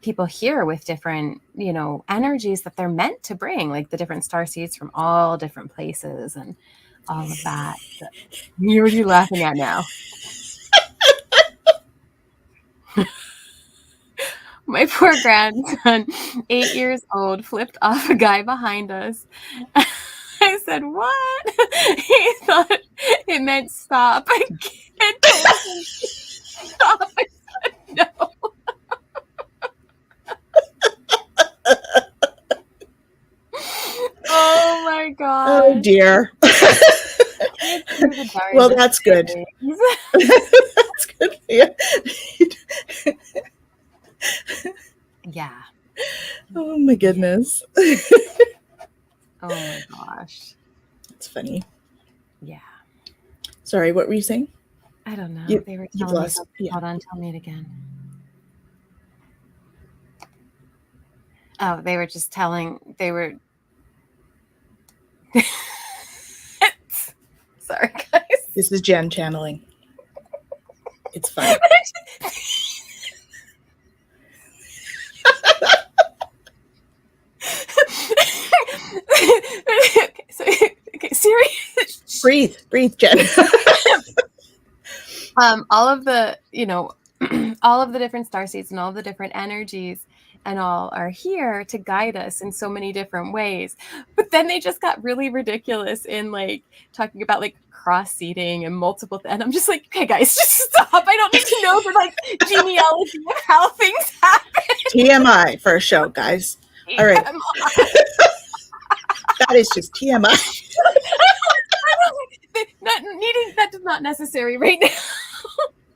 people here with different, you know, energies that they're meant to bring, like the different star seeds from all different places and all of that. What are you laughing at now? My poor grandson, 8 years old, flipped off a guy behind us. I said, "What?" He thought it meant stop. I can't stop. I said, "No." Oh my God. Oh dear. Well, that's good. That's good. Yeah. Yeah. Oh my goodness. Oh my gosh. That's funny. Yeah. Sorry, what were you saying? I don't know. They were telling me something. Yeah. Hold on, tell me it again. Oh, they were just telling. They were. Sorry, guys. This is Jen channeling. It's fun. Okay, serious. Breathe, Jen. All of the, you know, all of the different starseeds and all the different energies and all are here to guide us in so many different ways. But then they just got really ridiculous in like talking about like cross seeding and multiple and I'm just like, okay, guys, just stop. I don't need to know the like genealogy of how things happen. TMI for a show, guys. All right. That is just TMI. That is not necessary right now.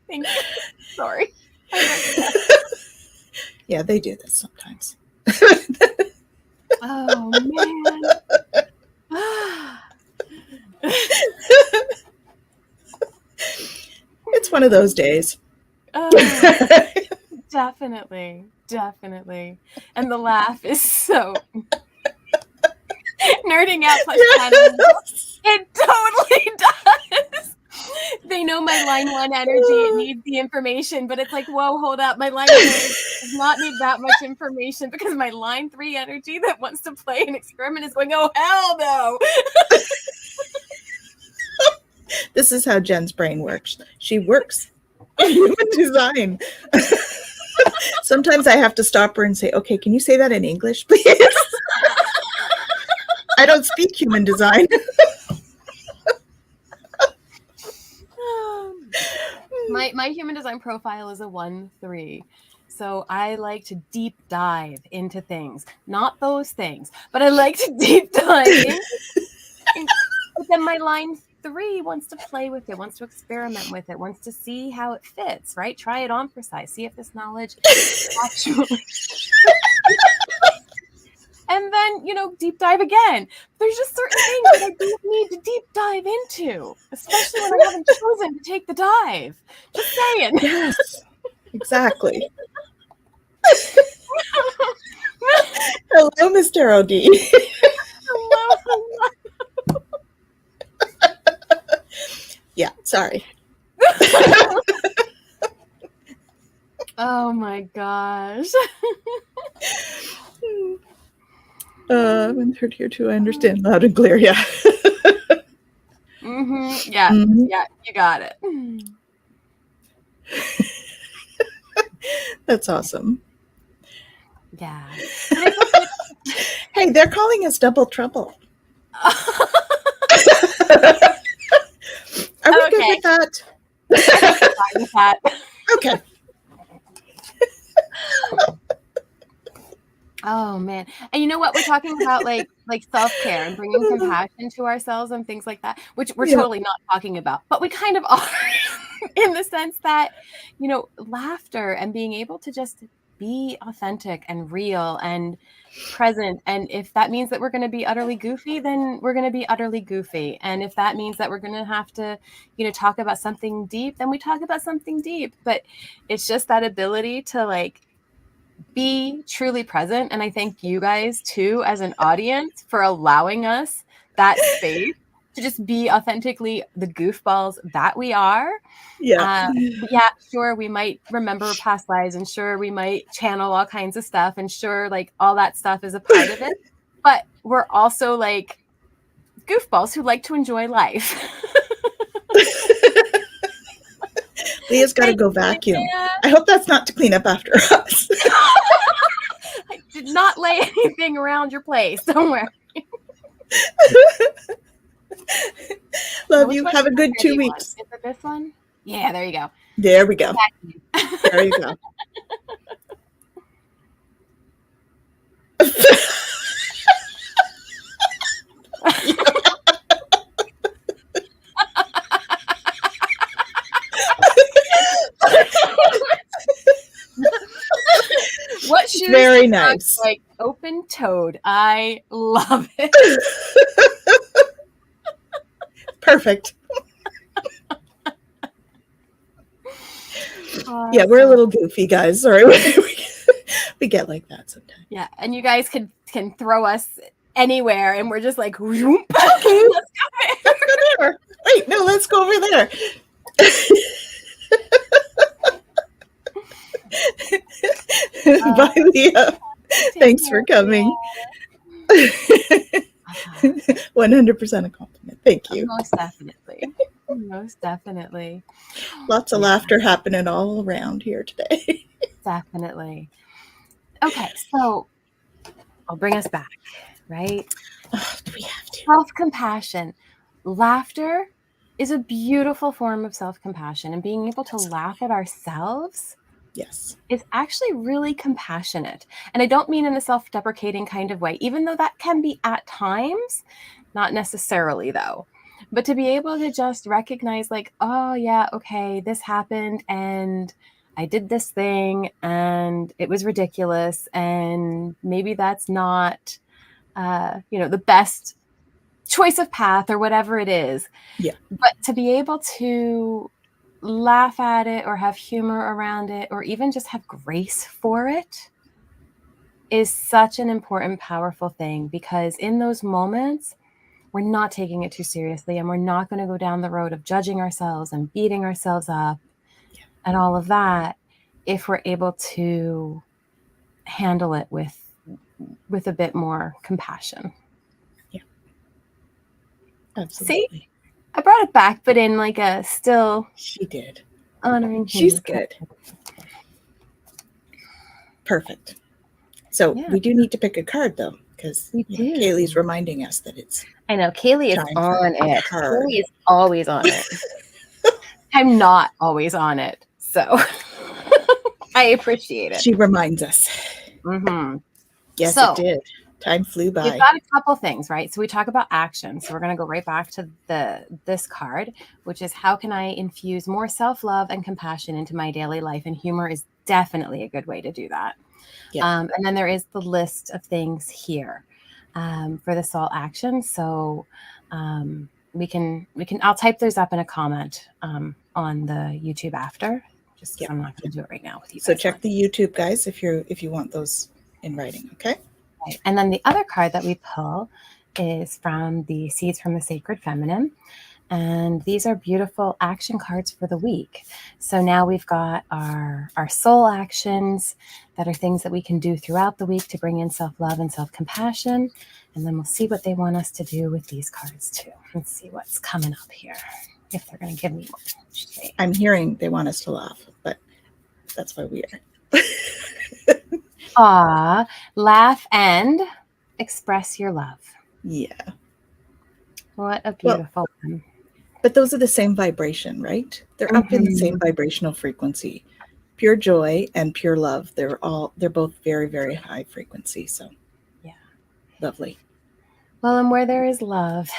Thank you. Sorry. Yeah, they do this sometimes. Oh man. It's one of those days. Definitely. And the laugh is so nerding out plus yes. It totally does. they know my line 1 energy, it needs the information, but it's like, whoa, hold up. My line 1 energy does not need that much information, because my line 3 energy that wants to play an experiment is going, oh, hell no. This is how Jen's brain works. She works in human design. Sometimes I have to stop her and say, okay, can you say that in English, please? I don't speak human design. My human design profile is a 1-3. So I like to deep dive into things. Not those things, but I like to deep dive into things. But then my line 3 wants to play with it, wants to experiment with it, wants to see how it fits, right? Try it on for size. See if this knowledge actually... And then, deep dive again. There's just certain things that I don't need to deep dive into, especially when I haven't chosen to take the dive. Just saying. Yes, exactly. Hello, Mr. O.D. Hello. Yeah, sorry. Oh my gosh. I'm heard here too. I understand loud and clear. Yeah. Yeah. Mhm. Yeah, you got it. That's awesome. Yeah. Hey, they're calling us double trouble. Are we good with that? Fine with that. Okay. Oh man. And you know what? We're talking about like self-care and bringing compassion to ourselves and things like that, which we're totally not talking about, but we kind of are in the sense that, laughter and being able to just be authentic and real and present. And if that means that we're going to be utterly goofy, then we're going to be utterly goofy. And if that means that we're going to have to, talk about something deep, then we talk about something deep. But it's just that ability to be truly present. And I thank you guys too, as an audience, for allowing us that space to just be authentically the goofballs that we are. Yeah. Yeah, sure, we might remember past lives, and sure, we might channel all kinds of stuff, and sure, all that stuff is a part of it. But we're also goofballs who like to enjoy life. Leah's got to go vacuum. I hope that's not to clean up after us. I did not lay anything around your place. Don't worry. Love you. Have a good 2 weeks. Is it this one? Yeah, there you go. There we go. There you go. What shoes? Very nice. Open-toed. I love it. Perfect. Yeah, we're a little goofy, guys. Sorry, we get like that sometimes. Yeah, and you guys can throw us anywhere, and we're just like, whoop. Let's go there. Wait, no, let's go over there. Bye, Leah. Thanks for coming. 100% a compliment. Thank you. Most definitely. Most definitely. Lots of laughter happening all around here today. Definitely. Okay, so I'll bring us back, right? Oh, do we have to? Self-compassion. Laughter is a beautiful form of self-compassion, and being able to laugh at ourselves is actually really compassionate. And I don't mean in a self-deprecating kind of way, even though that can be at times, not necessarily though. But to be able to just recognize oh yeah, okay, this happened and I did this thing and it was ridiculous, and maybe that's not, the best choice of path or whatever it is. Yeah. But to be able to laugh at it or have humor around it or even just have grace for it is such an important, powerful thing, because in those moments, we're not taking it too seriously, and we're not going to go down the road of judging ourselves and beating ourselves up and all of that if we're able to handle it with a bit more compassion. Yeah. Absolutely. See? I brought it back, but in like a still... She did. Honoring She's good. Perfect. So we do need to pick a card, though, because Kaylee's reminding us that it's... I know. Kaylee is on it. Card. Kaylee is always on it. I'm not always on it, so I appreciate it. She reminds us. Mm-hmm. Yes, it did. Time flew by. We've got a couple things, right? So we talk about action. So we're going to go right back to this card, which is how can I infuse more self-love and compassion into my daily life? And humor is definitely a good way to do that. Yeah. And then there is the list of things here for the soul action. So we can I'll type those up in a comment on the YouTube after. Just I'm not going to do it right now with you guys. So check the YouTube, guys, if you want those in writing, okay? Right. And then the other card that we pull is from the Seeds from the Sacred Feminine. And these are beautiful action cards for the week. So now we've got our soul actions that are things that we can do throughout the week to bring in self-love and self-compassion. And then we'll see what they want us to do with these cards too. Let's see what's coming up here, if they're going to give me one. I'm hearing they want us to laugh, but that's why we are. Laugh and express your love. Yeah. What a beautiful one. But those are the same vibration, right? They're up in the same vibrational frequency. Pure joy and pure love. They're both very, very high frequency. So yeah. Lovely. Well, and where there is love,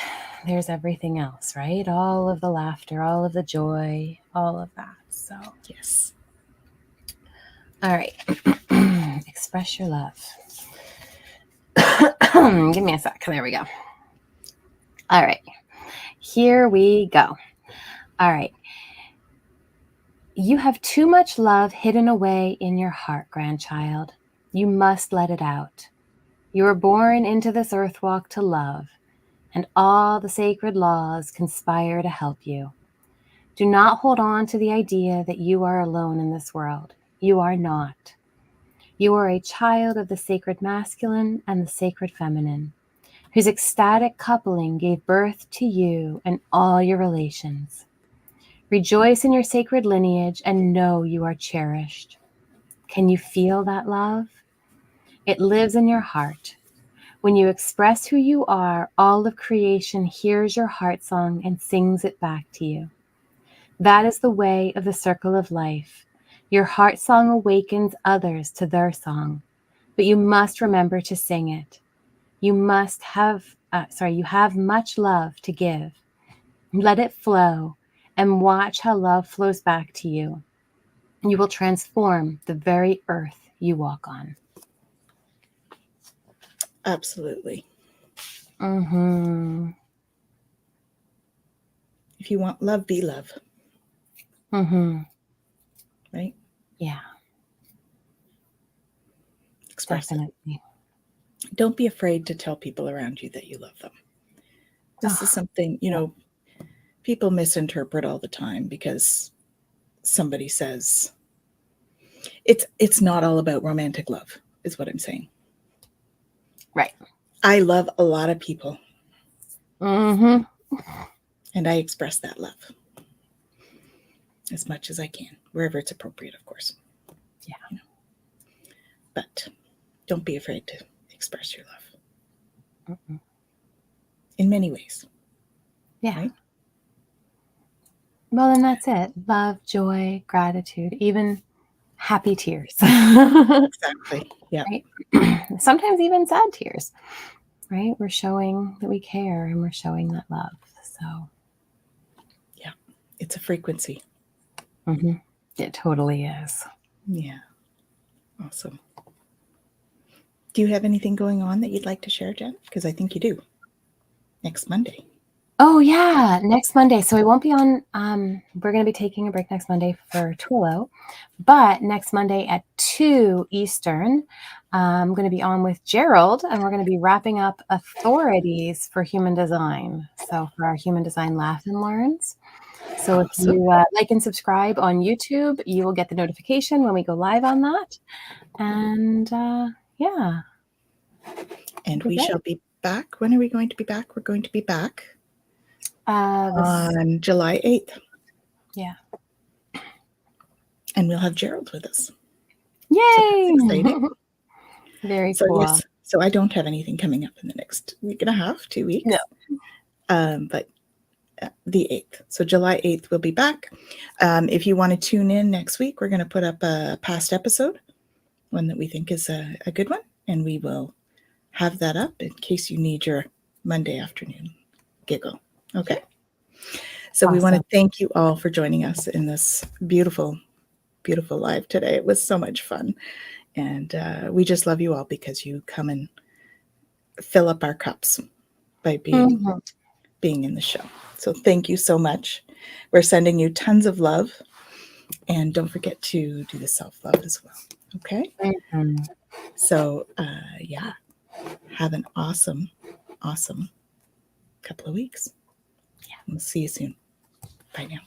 there's everything else, right? All of the laughter, all of the joy, all of that. So yes. All right. Express your love. Give me a sec. There we go. All right. Here we go. All right. You have too much love hidden away in your heart, grandchild. You must let it out. You were born into this earth walk to love, and all the sacred laws conspire to help you. Do not hold on to the idea that you are alone in this world. You are not. You are a child of the sacred masculine and the sacred feminine, whose ecstatic coupling gave birth to you and all your relations. Rejoice in your sacred lineage and know you are cherished. Can you feel that love? It lives in your heart. When you express who you are, all of creation hears your heart song and sings it back to you. That is the way of the circle of life. Your heart song awakens others to their song, but you must remember to sing it. You have much love to give. Let it flow and watch how love flows back to you. You will transform the very earth you walk on. Absolutely. Mm-hmm. If you want love, be love. Mm-hmm. Right? Yeah. Express Definitely. It. Don't be afraid to tell people around you that you love them. This is something, people misinterpret all the time because somebody says it's not all about romantic love, is what I'm saying. Right. I love a lot of people. Mm-hmm. And I express that love as much as I can, wherever it's appropriate, of course. Yeah. But don't be afraid to express your love. Mm-mm. In many ways. Yeah. Right? Well, and that's it. Love, joy, gratitude, even happy tears. Exactly. Yeah. Right? Sometimes even sad tears. Right? We're showing that we care and we're showing that love. So yeah, it's a frequency. Mm-hmm. It totally is. Yeah. Awesome. Do you have anything going on that you'd like to share, Jen? Because I think you do. Next Monday. Oh yeah, next Monday. So we won't be on. We're going to be taking a break next Monday for Twillow, but next Monday at 2 Eastern, I'm going to be on with Gerald, and we're going to be wrapping up authorities for human design. So for our human design laugh and learns. So if Awesome. you like and subscribe on YouTube, you will get the notification when we go live on that. And yeah. And we shall be back. When are we going to be back? We're going to be back on July 8th. Yeah. And we'll have Gerald with us. Yay! So that's exciting. Very cool. Yes, so I don't have anything coming up in the next week and a half, 2 weeks. No. But the 8th. So July 8th, we'll be back. If you want to tune in next week, we're going to put up a past episode, one that we think is a good one. And we will have that up in case you need your Monday afternoon giggle. Okay. So we want to thank you all for joining us in this beautiful, beautiful live today. It was so much fun. And we just love you all because you come and fill up our cups by being in the show. So thank you so much. We're sending you tons of love. And don't forget to do the self-love as well. Okay? So, yeah. Have an awesome, awesome couple of weeks. Yeah. We'll see you soon. Bye now.